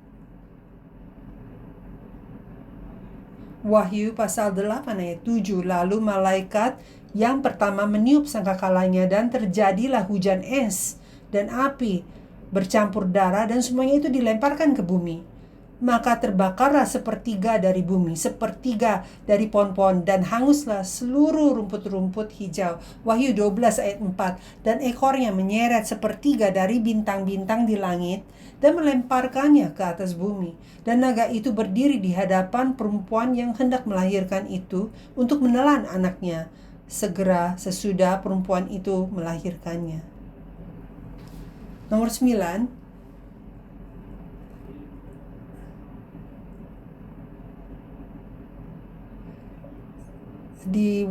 Wahyu pasal 8 ayat 7. Lalu malaikat yang pertama meniup sangkakalanya dan terjadilah hujan es dan api bercampur darah dan semuanya itu dilemparkan ke bumi. Maka terbakarlah sepertiga dari bumi, sepertiga dari pohon-pohon, dan hanguslah seluruh rumput-rumput hijau. Wahyu 12 ayat 4. Dan ekornya menyeret sepertiga dari bintang-bintang di langit dan melemparkannya ke atas bumi. Dan naga itu berdiri di hadapan perempuan yang hendak melahirkan itu untuk menelan anaknya, segera sesudah perempuan itu melahirkannya. Nomor 9. Di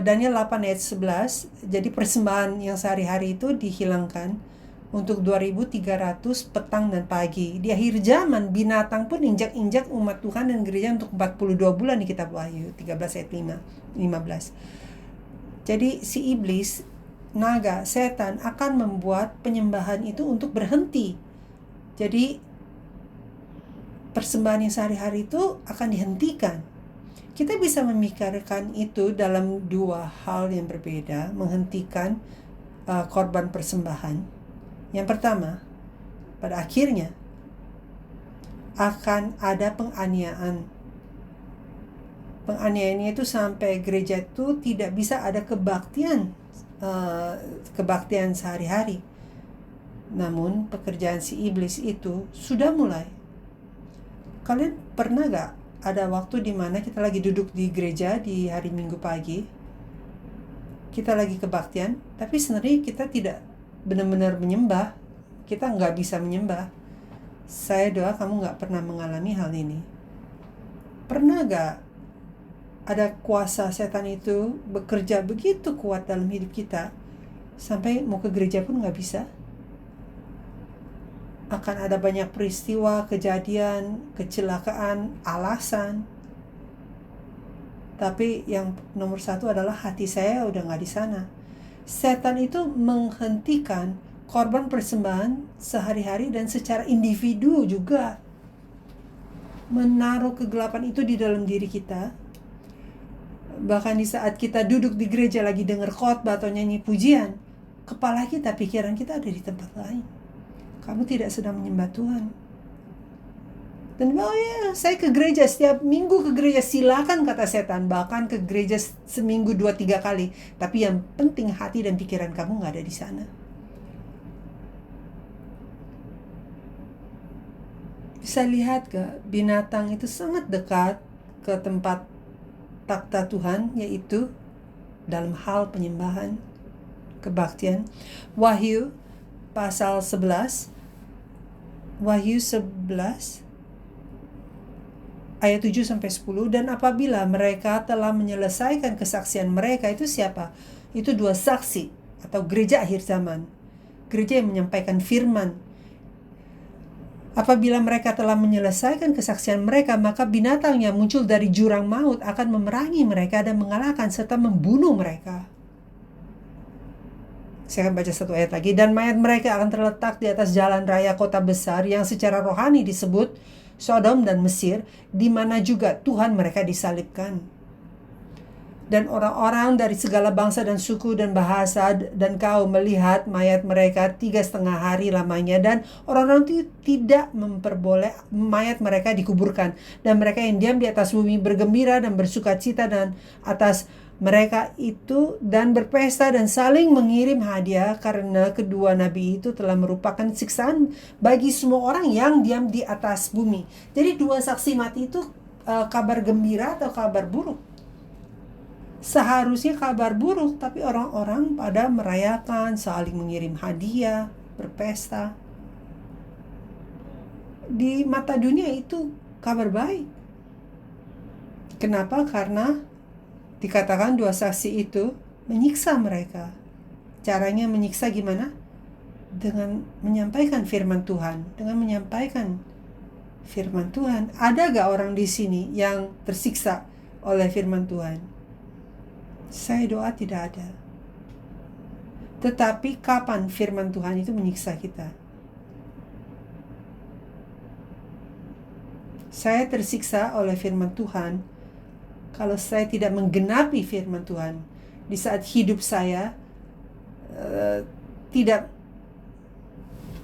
Daniel 8 ayat 11, jadi persembahan yang sehari-hari itu dihilangkan untuk 2300 petang dan pagi. Di akhir zaman, binatang pun injak-injak umat Tuhan dan gereja untuk 42 bulan di kitab Wahyu 13 ayat 15. Jadi si iblis, naga, setan akan membuat penyembahan itu untuk berhenti. Jadi persembahan yang sehari-hari itu akan dihentikan. Kita bisa memikirkan itu dalam dua hal yang berbeda, menghentikan korban persembahan. Yang pertama, pada akhirnya akan ada penganiayaan. Penganiayaannya itu sampai gereja itu tidak bisa ada kebaktian sehari-hari. Namun pekerjaan si iblis itu sudah mulai. Kalian pernah gak ada waktu di mana kita lagi duduk di gereja di hari Minggu pagi, kita lagi kebaktian, tapi sebenarnya kita tidak benar-benar menyembah, kita nggak bisa menyembah. Saya doa kamu nggak pernah mengalami hal ini. Pernah nggak ada kuasa setan itu bekerja begitu kuat dalam hidup kita, sampai mau ke gereja pun nggak bisa? Akan ada banyak peristiwa, kejadian, kecelakaan, alasan. Tapi yang nomor satu adalah hati saya udah gak di sana. Setan itu menghentikan korban persembahan sehari-hari dan secara individu juga. Menaruh kegelapan itu di dalam diri kita. Bahkan di saat kita duduk di gereja lagi dengar khotbah atau nyanyi pujian, kepala kita, pikiran kita ada di tempat lain. Kamu tidak sedang menyembah Tuhan. Dan saya ke gereja setiap minggu ke gereja, silakan kata setan, bahkan ke gereja seminggu 2-3 kali. Tapi yang penting hati dan pikiran kamu gak ada di sana. Bisa lihat gak, binatang itu sangat dekat ke tempat takhta Tuhan, yaitu dalam hal penyembahan, kebaktian. Wahyu pasal 11, Wahyu 11 ayat 7-10. Dan apabila mereka telah menyelesaikan kesaksian mereka, itu siapa? Itu dua saksi atau gereja akhir zaman, gereja yang menyampaikan firman. Apabila mereka telah menyelesaikan kesaksian mereka, maka binatang yang muncul dari jurang maut akan memerangi mereka dan mengalahkan serta membunuh mereka. Saya akan baca satu ayat lagi. Dan mayat mereka akan terletak di atas jalan raya kota besar yang secara rohani disebut Sodom dan Mesir, di mana juga Tuhan mereka disalibkan. Dan orang-orang dari segala bangsa dan suku dan bahasa dan kaum melihat mayat mereka 3,5 hari lamanya, dan orang-orang itu tidak memperboleh mayat mereka dikuburkan. Dan mereka yang diam di atas bumi bergembira dan bersukacita dan atas mereka itu dan berpesta dan saling mengirim hadiah, karena kedua nabi itu telah merupakan siksaan bagi semua orang yang diam di atas bumi. Jadi dua saksi mati itu kabar gembira atau kabar buruk? Seharusnya kabar buruk, tapi orang-orang pada merayakan, saling mengirim hadiah, berpesta. Di mata dunia itu kabar baik. Kenapa? Karena dikatakan dua saksi itu menyiksa mereka. Caranya menyiksa gimana? Dengan menyampaikan firman Tuhan. Dengan menyampaikan firman Tuhan. Ada gak orang di sini yang tersiksa oleh firman Tuhan? Saya doa tidak ada. Tetapi kapan firman Tuhan itu menyiksa kita? Saya tersiksa oleh firman Tuhan kalau saya tidak menggenapi firman Tuhan di saat hidup saya, tidak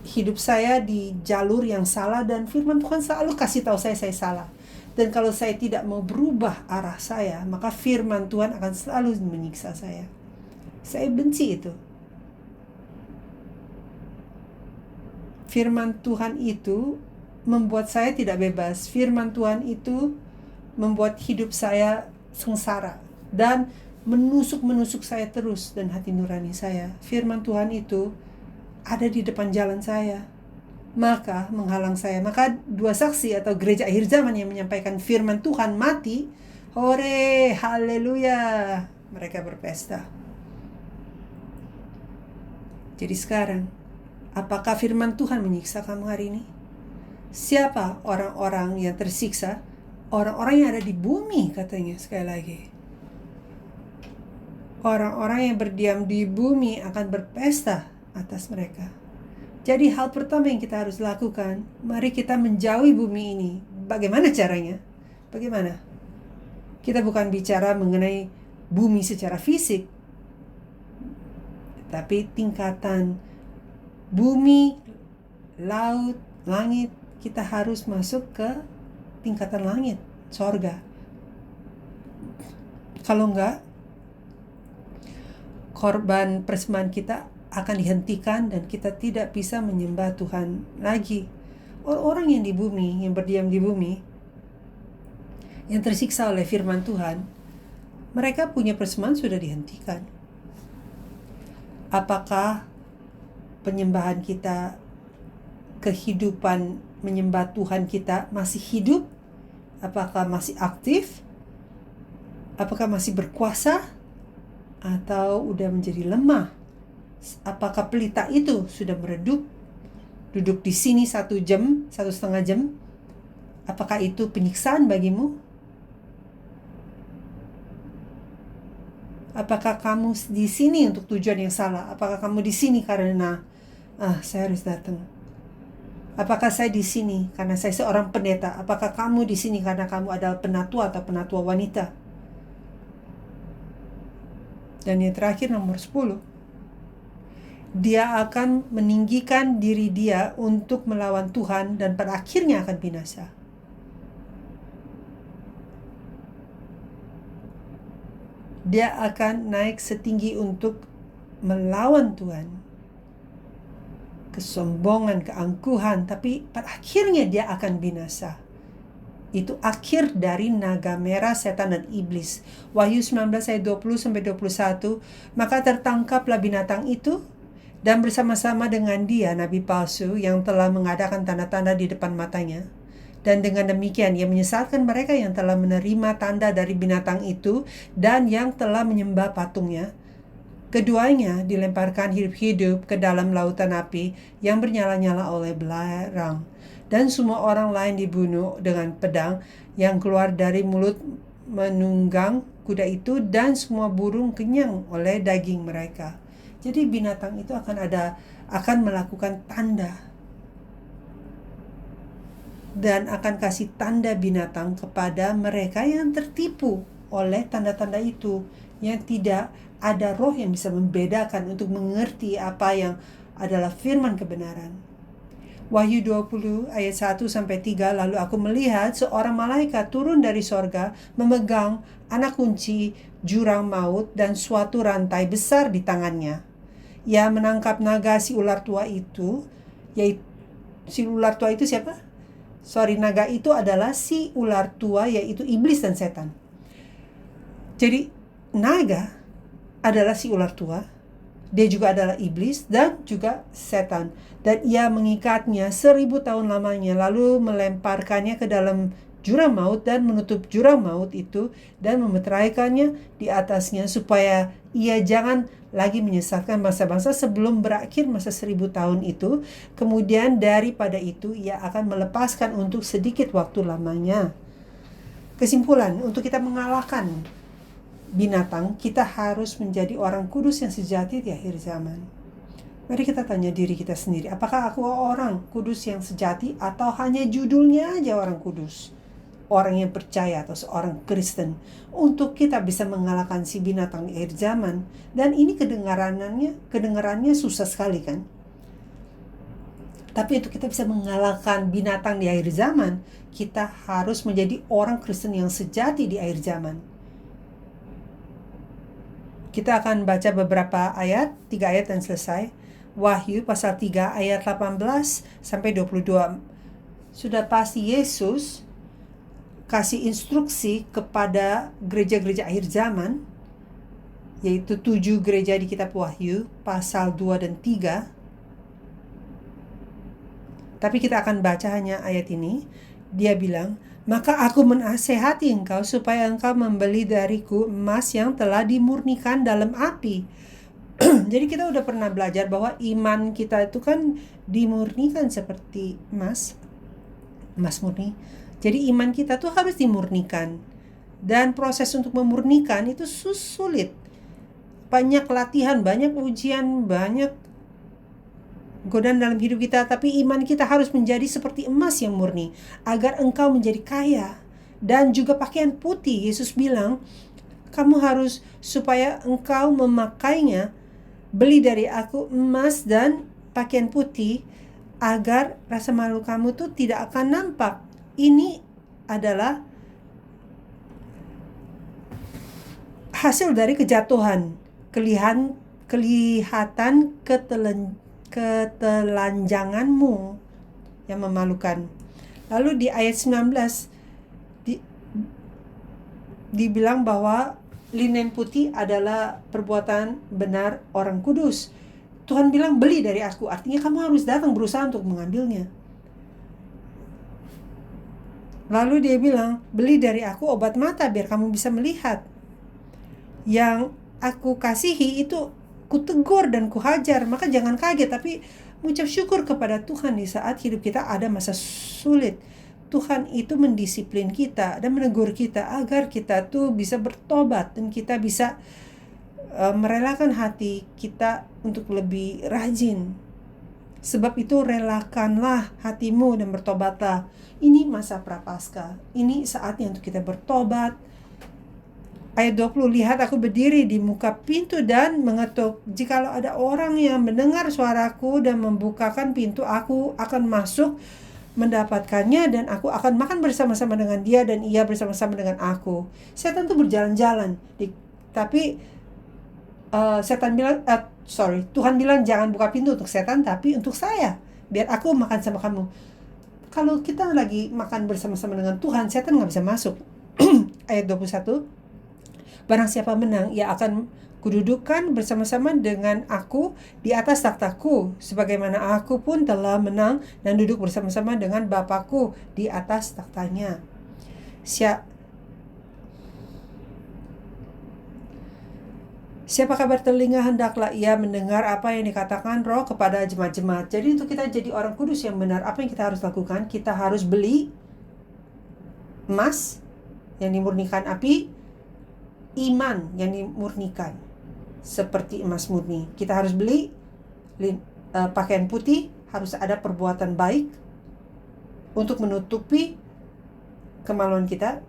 hidup saya di jalur yang salah, dan firman Tuhan selalu kasih tahu saya salah. Dan kalau saya tidak mau berubah arah saya, maka firman Tuhan akan selalu menyiksa saya. Saya benci itu. Firman Tuhan itu membuat saya tidak bebas. Firman Tuhan itu membuat hidup saya sengsara dan menusuk saya terus dan hati nurani saya. Firman Tuhan itu ada di depan jalan saya, maka menghalang saya. Maka dua saksi atau gereja akhir zaman yang menyampaikan firman Tuhan mati, hore, haleluya, mereka berpesta. Jadi sekarang, apakah firman Tuhan menyiksa kamu hari ini? Siapa orang-orang yang tersiksa? Orang-orang yang ada di bumi, katanya sekali lagi. Orang-orang yang berdiam di bumi akan berpesta atas mereka. Jadi hal pertama yang kita harus lakukan, mari kita menjauhi bumi ini. Bagaimana caranya? Bagaimana? Kita bukan bicara mengenai bumi secara fisik, tapi tingkatan bumi, laut, langit. Kita harus masuk ke tingkatan langit, sorga. Kalau enggak, korban persembahan kita akan dihentikan dan kita tidak bisa menyembah Tuhan lagi. Orang-orang yang di bumi, yang berdiam di bumi, yang tersiksa oleh firman Tuhan, mereka punya persembahan sudah dihentikan. Apakah penyembahan kita, kehidupan menyembah Tuhan kita masih hidup? Apakah masih aktif? Apakah masih berkuasa? Atau udah menjadi lemah? Apakah pelita itu sudah meredup? Duduk di sini 1 jam, 1,5 jam? Apakah itu penyiksaan bagimu? Apakah kamu di sini untuk tujuan yang salah? Apakah kamu di sini karena saya harus datang? Apakah saya di sini karena saya seorang pendeta? Apakah kamu di sini karena kamu adalah penatua atau penatua wanita? Dan yang terakhir, nomor 10. Dia akan meninggikan diri dia untuk melawan Tuhan dan pada akhirnya akan binasa. Dia akan naik setinggi untuk melawan Tuhan. Kesombongan, keangkuhan, tapi pada akhirnya dia akan binasa. Itu akhir dari naga merah, setan dan iblis. Wahyu 19 ayat 20-21. Maka tertangkaplah binatang itu dan bersama-sama dengan dia nabi palsu yang telah mengadakan tanda-tanda di depan matanya. Dan dengan demikian ia menyesatkan mereka yang telah menerima tanda dari binatang itu dan yang telah menyembah patungnya. Keduanya dilemparkan hidup-hidup ke dalam lautan api yang bernyala-nyala oleh belerang. Dan semua orang lain dibunuh dengan pedang yang keluar dari mulut menunggang kuda itu, dan semua burung kenyang oleh daging mereka. Jadi binatang itu akan melakukan tanda. Dan akan kasih tanda binatang kepada mereka yang tertipu oleh tanda-tanda itu, yang tidak ada roh yang bisa membedakan untuk mengerti apa yang adalah firman kebenaran. Wahyu 20 ayat 1-3. Lalu aku melihat seorang malaikat turun dari sorga memegang anak kunci jurang maut dan suatu rantai besar di tangannya. Ia menangkap naga si ular tua itu, yaitu si ular tua itu siapa? Naga itu adalah si ular tua, yaitu iblis dan setan. Jadi naga adalah si ular tua, dia juga adalah iblis dan juga setan. Dan ia mengikatnya 1000 tahun lamanya, lalu melemparkannya ke dalam jurang maut dan menutup jurang maut itu dan memeteraikannya di atasnya, supaya ia jangan lagi menyesatkan bangsa-bangsa sebelum berakhir masa 1000 tahun itu. Kemudian daripada itu ia akan melepaskan untuk sedikit waktu lamanya. Kesimpulan, untuk kita mengalahkan binatang, kita harus menjadi orang kudus yang sejati di akhir zaman. Mari kita tanya diri kita sendiri, apakah aku orang kudus yang sejati atau hanya judulnya aja orang kudus? orang yang percaya atau seorang Kristen untuk kita bisa mengalahkan si binatang di akhir zaman. Dan ini kedengarannya susah sekali kan? Tapi untuk kita bisa mengalahkan binatang di akhir zaman, kita harus menjadi orang Kristen yang sejati di akhir zaman. Kita akan baca beberapa ayat, 3 ayat dan selesai. Wahyu pasal 3 ayat 18 sampai 22. Sudah pasti Yesus kasih instruksi kepada gereja-gereja akhir zaman, yaitu 7 gereja di kitab Wahyu pasal 2 dan 3. Tapi kita akan baca hanya ayat ini. Dia bilang, "Maka aku menasehati engkau supaya engkau membeli dariku emas yang telah dimurnikan dalam api." Jadi kita udah pernah belajar bahwa iman kita itu kan dimurnikan seperti emas murni. Jadi iman kita tuh harus dimurnikan. Dan proses untuk memurnikan itu sulit. Banyak latihan, banyak ujian, banyak godaan dalam hidup kita. Tapi iman kita harus menjadi seperti emas yang murni, agar engkau menjadi kaya. Dan juga pakaian putih, Yesus bilang, kamu harus, supaya engkau memakainya, beli dari aku emas dan pakaian putih, agar rasa malu kamu tuh tidak akan nampak. Ini adalah hasil dari kejatuhan, kelihatan ketelanjanganmu yang memalukan. Lalu di ayat 19 dibilang bahwa linen putih adalah perbuatan benar orang kudus. Tuhan bilang beli dari aku, artinya kamu harus datang berusaha untuk mengambilnya. Lalu dia bilang, beli dari aku obat mata biar kamu bisa melihat. Yang aku kasihi itu kutegur dan kuhajar, maka jangan kaget, tapi mengucap syukur kepada Tuhan di saat hidup kita ada masa sulit. Tuhan itu mendisiplin kita dan menegur kita agar kita tuh bisa bertobat dan kita bisa merelakan hati kita untuk lebih rajin. Sebab itu relakanlah hatimu dan bertobatlah. Ini masa prapaskah. Ini saatnya untuk kita bertobat. Ayat 20, lihat aku berdiri di muka pintu dan mengetuk. Jikalau ada orang yang mendengar suaraku dan membukakan pintu, aku akan masuk mendapatkannya dan aku akan makan bersama-sama dengan dia dan ia bersama-sama dengan aku. Setan tuh berjalan-jalan. Tapi Tuhan bilang jangan buka pintu untuk setan, tapi untuk saya, biar aku makan sama kamu. Kalau kita lagi makan bersama-sama dengan Tuhan, setan gak bisa masuk. Ayat 21, barang siapa menang, ia akan kududukan bersama-sama dengan aku di atas takhtaku, sebagaimana aku pun telah menang dan duduk bersama-sama dengan Bapakku di atas takhtanya. Siapakah bertelinga, hendaklah ia mendengar apa yang dikatakan Roh kepada jemaat-jemaat. Jadi untuk kita jadi orang kudus yang benar, apa yang kita harus lakukan? Kita harus beli emas yang dimurnikan api, iman yang dimurnikan seperti emas murni. Kita harus beli pakaian putih, harus ada perbuatan baik untuk menutupi kemaluan kita,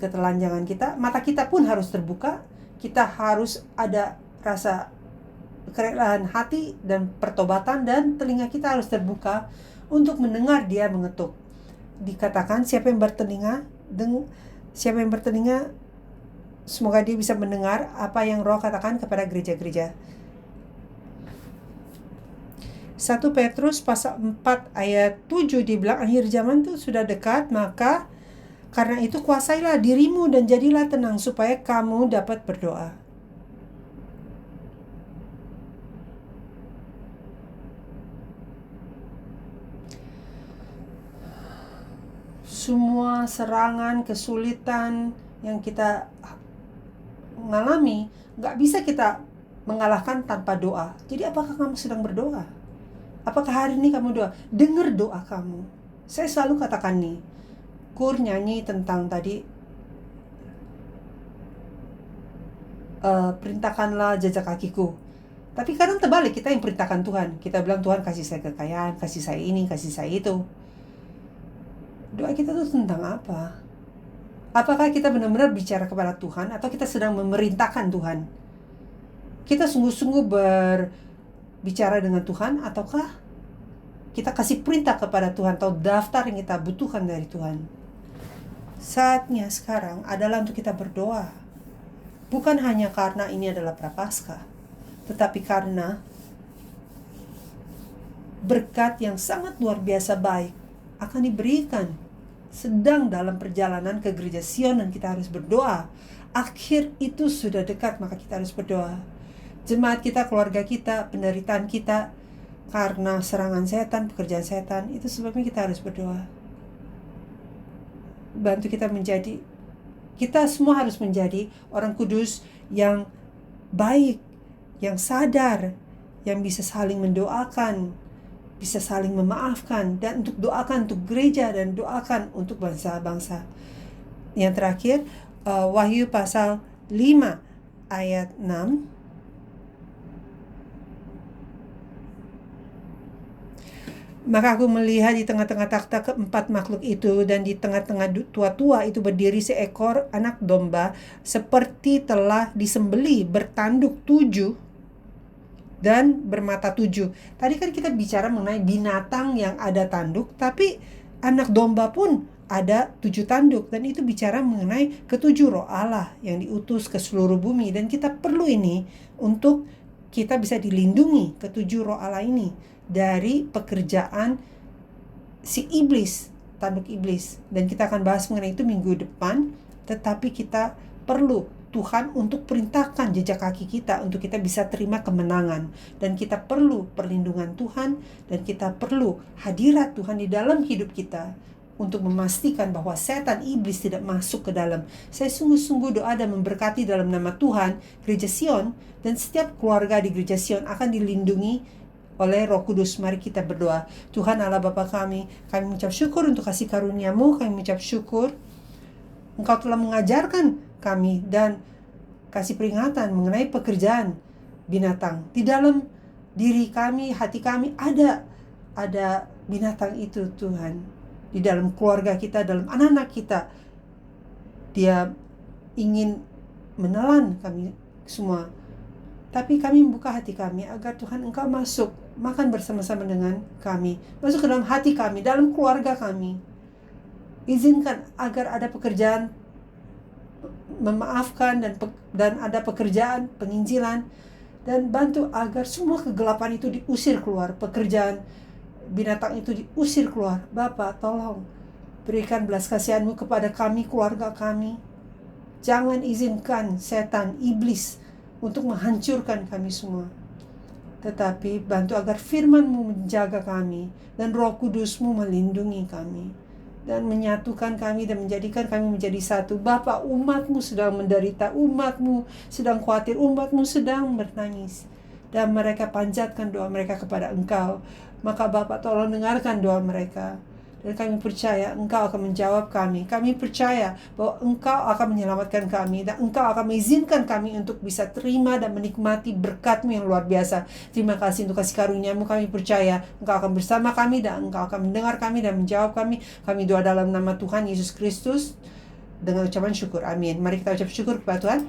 ketelanjangan kita. Mata kita pun harus terbuka. Kita harus ada rasa kerelaan hati dan pertobatan, dan telinga kita harus terbuka untuk mendengar dia mengetuk. Dikatakan siapa yang bertelinga, semoga dia bisa mendengar apa yang Roh katakan kepada gereja-gereja. 1 Petrus pasal 4 ayat 7 dibilang akhir zaman itu sudah dekat, maka karena itu kuasailah dirimu dan jadilah tenang supaya kamu dapat berdoa. Semua serangan, kesulitan yang kita mengalami gak bisa kita mengalahkan tanpa doa. Jadi apakah kamu sedang berdoa? Apakah hari ini kamu doa? Dengar doa kamu. Saya selalu katakan nih, Kur nyanyi tentang tadi perintahkanlah jejak kakiku. Tapi kadang terbalik, kita yang perintahkan Tuhan. Kita bilang Tuhan kasih saya kekayaan, kasih saya ini, kasih saya itu. Doa kita tuh tentang apa? Apakah kita benar-benar bicara kepada Tuhan atau kita sedang memerintahkan Tuhan? Kita sungguh-sungguh berbicara dengan Tuhan ataukah kita kasih perintah kepada Tuhan atau daftar yang kita butuhkan dari Tuhan? Saatnya sekarang adalah untuk kita berdoa. Bukan hanya karena ini adalah Prapaskah, tetapi karena berkat yang sangat luar biasa baik akan diberikan sedang dalam perjalanan ke gereja Sion, dan kita harus berdoa. Akhir itu sudah dekat, maka kita harus berdoa. Jemaat kita, keluarga kita, penderitaan kita karena serangan setan, pekerjaan setan, itu sebabnya kita harus berdoa. Bantu kita semua harus menjadi orang kudus yang baik, yang sadar, yang bisa saling mendoakan, bisa saling memaafkan, dan untuk doakan untuk gereja dan doakan untuk bangsa-bangsa. Yang terakhir, Wahyu pasal 5 ayat 6. Maka aku melihat di tengah-tengah takhta keempat makhluk itu, dan di tengah-tengah tua-tua itu berdiri seekor anak domba seperti telah disembeli, bertanduk 7 dan bermata 7. Tadi kan kita bicara mengenai binatang yang ada tanduk, tapi anak domba pun ada 7 tanduk, dan itu bicara mengenai ketujuh roh Allah yang diutus ke seluruh bumi. Dan kita perlu ini untuk kita bisa dilindungi ketujuh roh Allah ini dari pekerjaan si iblis, tanduk iblis. Dan kita akan bahas mengenai itu minggu depan. Tetapi kita perlu Tuhan untuk perintahkan jejak kaki kita untuk kita bisa terima kemenangan. Dan kita perlu perlindungan Tuhan, dan kita perlu hadirat Tuhan di dalam hidup kita untuk memastikan bahwa setan iblis tidak masuk ke dalam. Saya sungguh-sungguh doa dan memberkati dalam nama Tuhan Gereja Sion, dan setiap keluarga di Gereja Sion akan dilindungi oleh Roh Kudus. Mari kita berdoa. Tuhan Allah Bapa kami mengucap syukur untuk kasih karunia-Mu. Kami mengucap syukur Engkau telah mengajarkan kami dan kasih peringatan mengenai pekerjaan binatang. Di dalam diri kami, hati kami ada binatang itu Tuhan. Di dalam keluarga kita, dalam anak-anak kita, dia ingin menelan kami semua. Tapi kami membuka hati kami agar Tuhan Engkau masuk, makan bersama-sama dengan kami, masuk ke dalam hati kami, dalam keluarga kami. Izinkan agar ada pekerjaan memaafkan dan ada pekerjaan penginjilan, dan bantu agar semua kegelapan itu diusir keluar, pekerjaan binatang itu diusir keluar. Bapa, tolong berikan belas kasihan-Mu kepada kami, keluarga kami. Jangan izinkan setan, iblis untuk menghancurkan kami semua. Tetapi bantu agar firman-Mu menjaga kami, dan Roh Kudus-Mu melindungi kami, dan menyatukan kami dan menjadikan kami menjadi satu. Bapa, umat-Mu sedang menderita, umat-Mu sedang khawatir, umat-Mu sedang bernangis, dan mereka panjatkan doa mereka kepada Engkau. Maka Bapa, tolong dengarkan doa mereka, dan kami percaya Engkau akan menjawab kami. Kami percaya bahwa Engkau akan menyelamatkan kami, dan Engkau akan mengizinkan kami untuk bisa terima dan menikmati berkat-Mu yang luar biasa. Terima kasih untuk kasih karunia-Mu. Kami percaya Engkau akan bersama kami, dan Engkau akan mendengar kami dan menjawab kami. Kami doa dalam nama Tuhan Yesus Kristus dengan ucapan syukur. Amin. Mari kita ucap syukur kepada Tuhan.